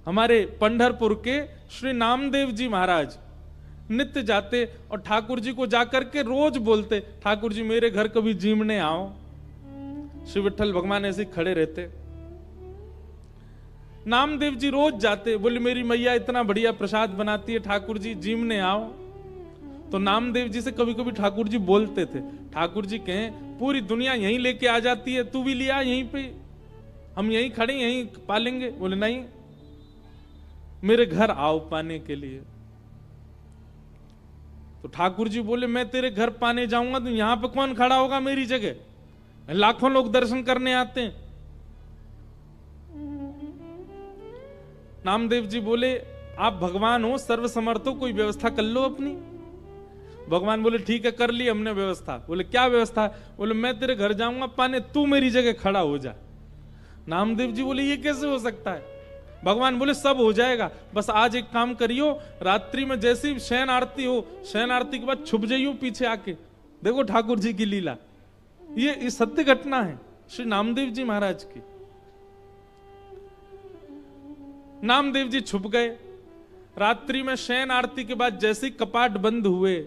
हमारे पंढरपुर के श्री नामदेव जी महाराज नित्य जाते और ठाकुर जी को जाकर के रोज बोलते, ठाकुर जी मेरे घर कभी जीमने आओ। श्री विठ्ठल भगवान ऐसे खड़े रहते। नामदेव जी रोज जाते, बोले मेरी मैया इतना बढ़िया प्रसाद बनाती है, ठाकुर जी जीमने आओ। तो नामदेव जी से कभी कभी ठाकुर जी बोलते थे, ठाकुर जी कहें पूरी दुनिया यहीं लेके आ जाती है, तू भी लिया यहीं पे, हम यहीं खड़े यहीं पालेंगे। बोले नहीं, मेरे घर आओ पाने के लिए। तो ठाकुर जी बोले मैं तेरे घर पाने जाऊंगा तो यहां पे कौन खड़ा होगा मेरी जगह, लाखों लोग दर्शन करने आते हैं। नामदेव जी बोले आप भगवान हो, सर्वसमर्थ हो, कोई व्यवस्था कर लो अपनी। भगवान बोले ठीक है, कर ली हमने व्यवस्था। बोले क्या व्यवस्था? बोले मैं तेरे घर जाऊंगा पाने, तू मेरी जगह खड़ा हो जा। नामदेव जी बोले ये कैसे हो सकता है? भगवान बोले सब हो जाएगा, बस आज एक काम करियो, रात्रि में जैसी शयन आरती हो, शयन आरती के बाद छुप जाइयो पीछे आके, देखो ठाकुर जी की लीला। ये सत्य घटना है श्री नामदेव जी महाराज की। नामदेव जी छुप गए। रात्रि में शयन आरती के बाद जैसे ही कपाट बंद हुए,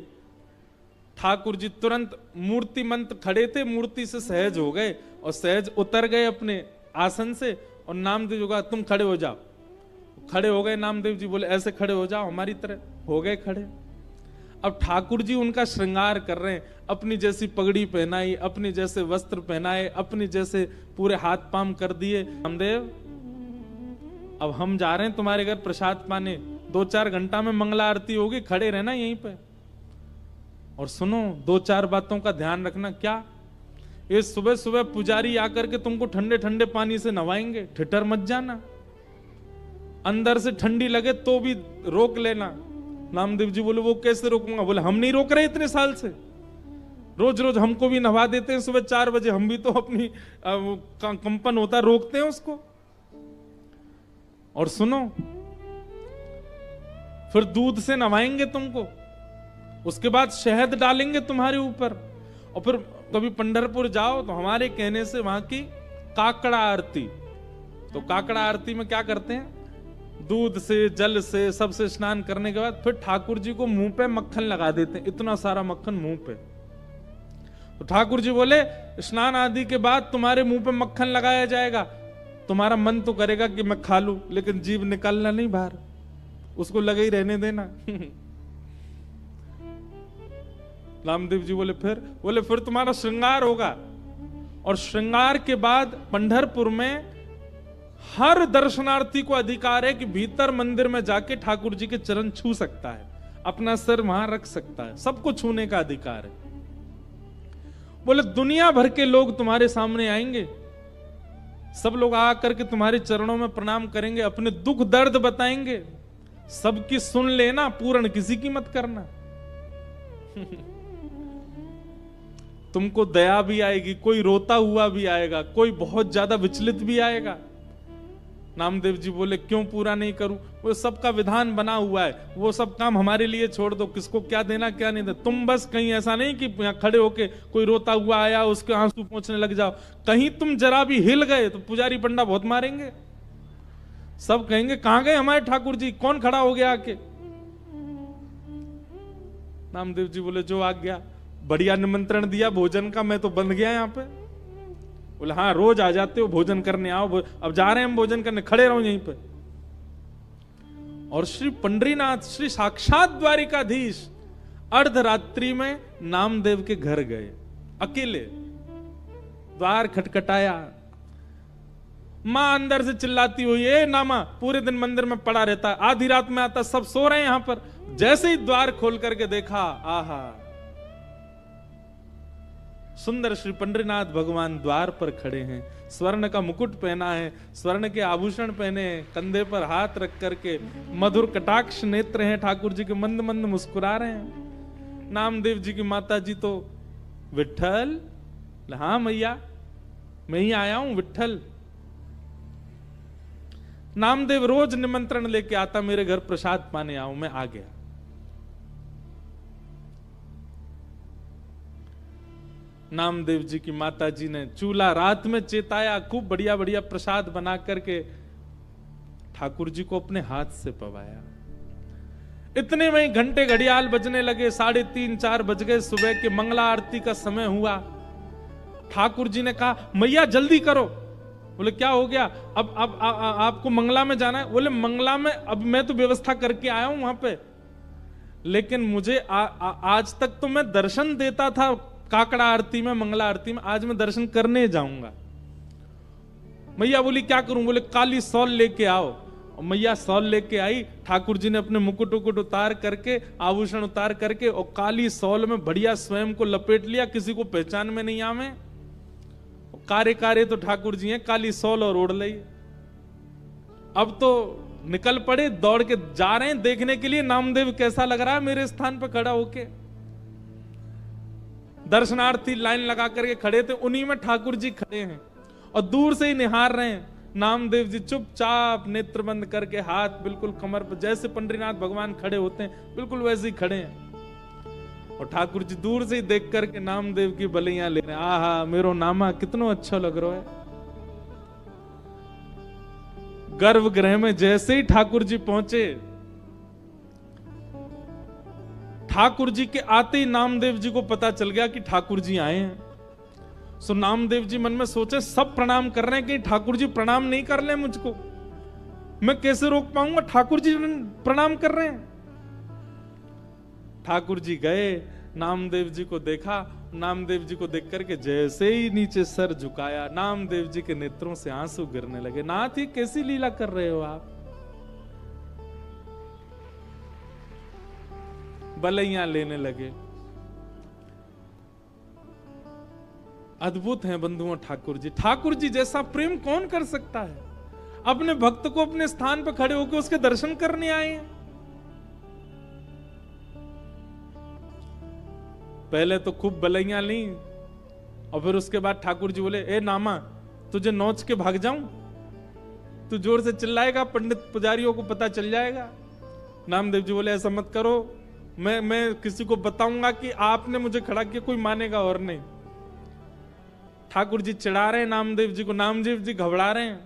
ठाकुर जी तुरंत मूर्ति मंत्र खड़े थे, मूर्ति से सहज हो गए और सहज उतर गए अपने आसन से। और नामदेव जी कहा तुम खड़े हो जाओ। खड़े हो गए। नामदेव जी बोले ऐसे खड़े हो जाओ हमारी तरह। हो गए खड़े। अब ठाकुर जी उनका श्रृंगार कर रहे हैं, अपनी जैसी पगड़ी पहनाई, अपने जैसे वस्त्र पहनाए, अपने जैसे पूरे हाथ पाम कर दिए। नामदेव अब हम जा रहे हैं तुम्हारे घर प्रसाद पाने, 2-4 घंटा में मंगला आरती होगी, खड़े रहना यहीं पे। और सुनो 2-4 बातों का ध्यान रखना। क्या? ये सुबह सुबह पुजारी आकर के तुमको ठंडे ठंडे पानी से नवाएंगे, ठिठर मत जाना। अंदर से ठंडी लगे तो भी रोक लेना। नामदेव जी बोले वो कैसे रोकूंगा? बोले हम नहीं रोक रहे इतने साल से, रोज रोज हमको भी नवा देते हैं सुबह 4 बजे, हम भी तो अपनी कंपन होता रोकते हैं उसको। और सुनो फिर दूध से नवाएंगे तुमको, उसके बाद शहद डालेंगे तुम्हारे ऊपर। और फिर कभी पंढरपुर जाओ तो हमारे कहने से वहां की काकड़ा आरती, तो काकड़ा आरती में क्या करते हैं, दूध से जल से सबसे स्नान करने के बाद फिर ठाकुर जी को मुंह पे मक्खन लगा देते हैं, इतना सारा मक्खन मुंह पे। तो ठाकुर जी बोले स्नान आदि के बाद तुम्हारे मुंह पे मक्खन लगाया जाएगा, तुम्हारा मन तो करेगा कि मैं खा लूं, लेकिन जीभ निकालना नहीं बाहर, उसको लगे ही रहने देना। नामदेव जी बोले फिर तुम्हारा श्रृंगार होगा। और श्रृंगार के बाद पंढरपुर में हर दर्शनार्थी को अधिकार है कि भीतर मंदिर में जाके ठाकुर जी के चरण छू सकता है, अपना सिर वहां रख सकता है, सबको छूने का अधिकार है। बोले दुनिया भर के लोग तुम्हारे सामने आएंगे, सब लोग आकर के तुम्हारे चरणों में प्रणाम करेंगे, अपने दुख दर्द बताएंगे, सबकी सुन लेना, पूर्ण किसी की मत करना। तुमको दया भी आएगी, कोई रोता हुआ भी आएगा, कोई बहुत ज्यादा विचलित भी आएगा। नामदेव जी बोले क्यों पूरा नहीं करूं? वो सबका विधान बना हुआ है, वो सब काम हमारे लिए छोड़ दो, किसको क्या देना क्या नहीं देना। तुम बस कहीं ऐसा नहीं कि यहाँ खड़े होके कोई रोता हुआ आया उसके आंसू पोंछने लग जाओ, कहीं तुम जरा भी हिल गए तो पुजारी पंडा बहुत मारेंगे, सब कहेंगे कहां गए हमारे ठाकुर जी, कौन खड़ा हो गया आके। नामदेव जी बोले जो आ गया, बढ़िया निमंत्रण दिया भोजन का, मैं तो बंध गया यहाँ पे। बोले हाँ रोज आ जाते हो भोजन करने, आओ अब जा रहे हैं हम भोजन करने, खड़े रहो यहीं पे। और श्री पंडरीनाथ श्री साक्षात द्वारिकाधीश अर्धरात्रि में नामदेव के घर गए, अकेले। द्वार खटखटाया, मां अंदर से चिल्लाती हुई ए नामा, पूरे दिन मंदिर में पड़ा रहता है, आधी रात में आता, सब सो रहे हैं यहां पर। जैसे ही द्वार खोल करके देखा, आहा सुंदर श्री पंडरीनाथ भगवान द्वार पर खड़े हैं, स्वर्ण का मुकुट पहना है, स्वर्ण के आभूषण पहने हैं, कंधे पर हाथ रख करके मधुर कटाक्ष नेत्र हैं ठाकुर जी के, मंद मंद मुस्कुरा रहे हैं। नामदेव जी की माता जी तो विट्ठल, हाँ मैया मैं ही आया हूं विट्ठल। नामदेव रोज निमंत्रण लेके आता, मेरे घर प्रसाद पाने आओ, मैं आ गया। नामदेव जी की माता जी ने चूल्हा रात में चेताया, खूब बढ़िया बढ़िया प्रसाद बना करके ठाकुर जी को अपने हाथ से पवाया। इतने में घंटे घड़ियाल बजने लगे, 3:30-4 बज गए, सुबह के मंगला आरती का समय हुआ। ठाकुर जी ने कहा मैया जल्दी करो। बोले क्या हो गया? अब आपको मंगला में जाना है? बोले मंगला में अब मैं तो व्यवस्था करके आया हूं वहां पे, लेकिन मुझे आज तक तो मैं दर्शन देता था काकड़ा आरती में, मंगला आरती में, आज मैं दर्शन करने जाऊंगा। मैया बोली क्या करूं? बोले काली सॉल लेके आओ। और मैया सॉल लेके आई। ठाकुर जी ने अपने मुकुट उकुट उतार करके, आभूषण उतार करके, और काली सॉल में बढ़िया स्वयं को लपेट लिया, किसी को पहचान में नहीं आवे। कारे कारे तो ठाकुर जी हैं, काली सॉल और ओढ़ ली। अब तो निकल पड़े, दौड़ के जा रहे हैं देखने के लिए नामदेव कैसा लग रहा है मेरे स्थान पर खड़ा होके। दर्शनार्थी लाइन लगा करके खड़े थे, उन्हीं में ठाकुर जी खड़े हैं और दूर से ही निहार रहे हैं। नामदेव जी चुपचाप नेत्र बंद करके, हाथ बिल्कुल कमर पर, जैसे पंडरीनाथ भगवान खड़े होते हैं बिल्कुल वैसे ही खड़े हैं। और ठाकुर जी दूर से ही देख करके नामदेव की बलियां ले रहे हैं। आहा मेरो नामा कितना अच्छा लग रहा है। गर्भगृह में जैसे ही ठाकुर जी पहुंचे, ठाकुर जी के आते ही नामदेव जी को पता चल गया कि ठाकुर जी आए हैं। सो नामदेव जी मन में सोचे सब प्रणाम कर रहे हैं, कि ठाकुर जी प्रणाम नहीं कर ले मुझको, मैं कैसे रोक पाऊंगा? ठाकुर जी प्रणाम कर रहे हैं। ठाकुर जी गए, नामदेव जी को देखा, नामदेव जी को देख करके जैसे ही नीचे सर झुकाया, नामदेव जी के नेत्रों से आंसू गिरने लगे। नाथ ये कैसी लीला कर रहे हो आप? बलैया लेने लगे। अद्भुत हैं बंधुओं ठाकुर जी। ठाकुर जी जैसा प्रेम कौन कर सकता है? अपने भक्त को अपने स्थान पर खड़े होकर उसके दर्शन करने आए हैं। पहले तो खूब बलैया ली, और फिर उसके बाद ठाकुर जी बोले ए नामा तुझे नोच के भाग जाऊं? तू जोर से चिल्लाएगा, पंडित पुजारियों को पता चल जाएगा। नामदेव जी बोले ऐसा मत करो, मैं किसी को बताऊंगा कि आपने मुझे खड़ा किया, कोई मानेगा और नहीं। ठाकुर जी चिढ़ा रहे हैं नामदेव जी को, नामदेव जी घबरा रहे हैं।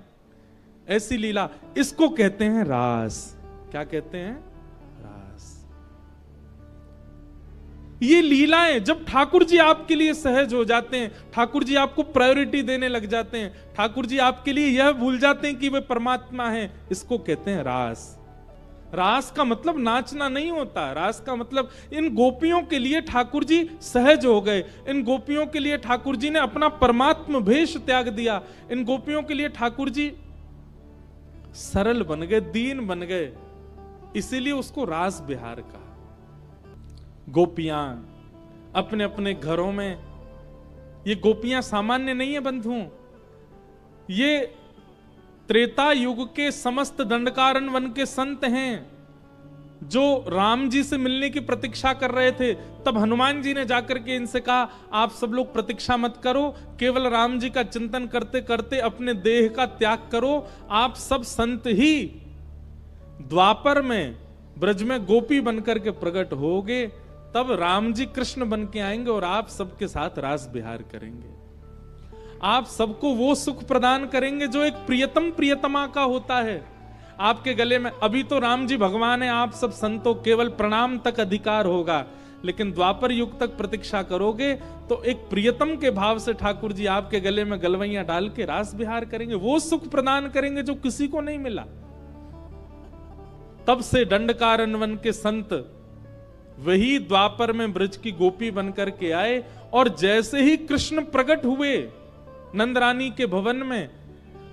ऐसी लीला, इसको कहते हैं रास। क्या कहते हैं? रास। ये लीलाएं जब ठाकुर जी आपके लिए सहज हो जाते हैं, ठाकुर जी आपको प्रायोरिटी देने लग जाते हैं, ठाकुर जी आपके लिए यह भूल जाते हैं कि वे परमात्मा हैं, इसको कहते हैं रास। रास का मतलब नाचना नहीं होता। रास का मतलब इन गोपियों के लिए ठाकुर जी सहज हो गए। इन गोपियों के लिए ठाकुर जी ने अपना परमात्म भेष त्याग दिया। इन गोपियों के लिए ठाकुर जी सरल बन गए, दीन बन गए, इसीलिए उसको रास बिहार कहा। गोपियां अपने अपने घरों में, ये गोपियां सामान्य नहीं है बंधुओं, ये त्रेता युग के समस्त दंडकारण्य वन के संत हैं, जो राम जी से मिलने की प्रतीक्षा कर रहे थे। तब हनुमान जी ने जाकर के इनसे कहा आप सब लोग प्रतीक्षा मत करो, केवल राम जी का चिंतन करते करते अपने देह का त्याग करो। आप सब संत ही द्वापर में ब्रज में गोपी बनकर के प्रकट होगे, तब राम जी कृष्ण बन के आएंगे और आप सबके साथ रास बिहार करेंगे। आप सबको वो सुख प्रदान करेंगे जो एक प्रियतम प्रियतमा का होता है। आपके गले में अभी तो राम जी भगवान है, आप सब संतों केवल प्रणाम तक अधिकार होगा, लेकिन द्वापर युग तक प्रतीक्षा करोगे तो एक प्रियतम के भाव से ठाकुर जी आपके गले में गलवैया डाल के रास बिहार करेंगे, वो सुख प्रदान करेंगे जो किसी को नहीं मिला। तब से दंडकारण्य वन के संत वही द्वापर में ब्रज की गोपी बनकर के आए, और जैसे ही कृष्ण प्रकट हुए नंदरानी के भवन में,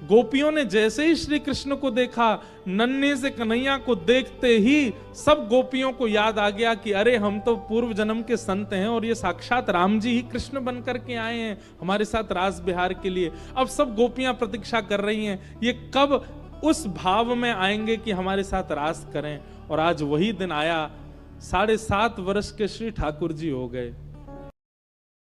गोपियों ने जैसे ही श्री कृष्ण को देखा, नन्हे से कन्हैया को देखते ही सब गोपियों को याद आ गया कि अरे हम तो पूर्व जन्म के संत हैं और ये साक्षात राम जी ही कृष्ण बनकर के आए हैं हमारे साथ रास बिहार के लिए। अब सब गोपियां प्रतीक्षा कर रही हैं ये कब उस भाव में आएंगे कि हमारे साथ रास करें। और आज वही दिन आया। 7.5 वर्ष के श्री ठाकुर जी हो गए।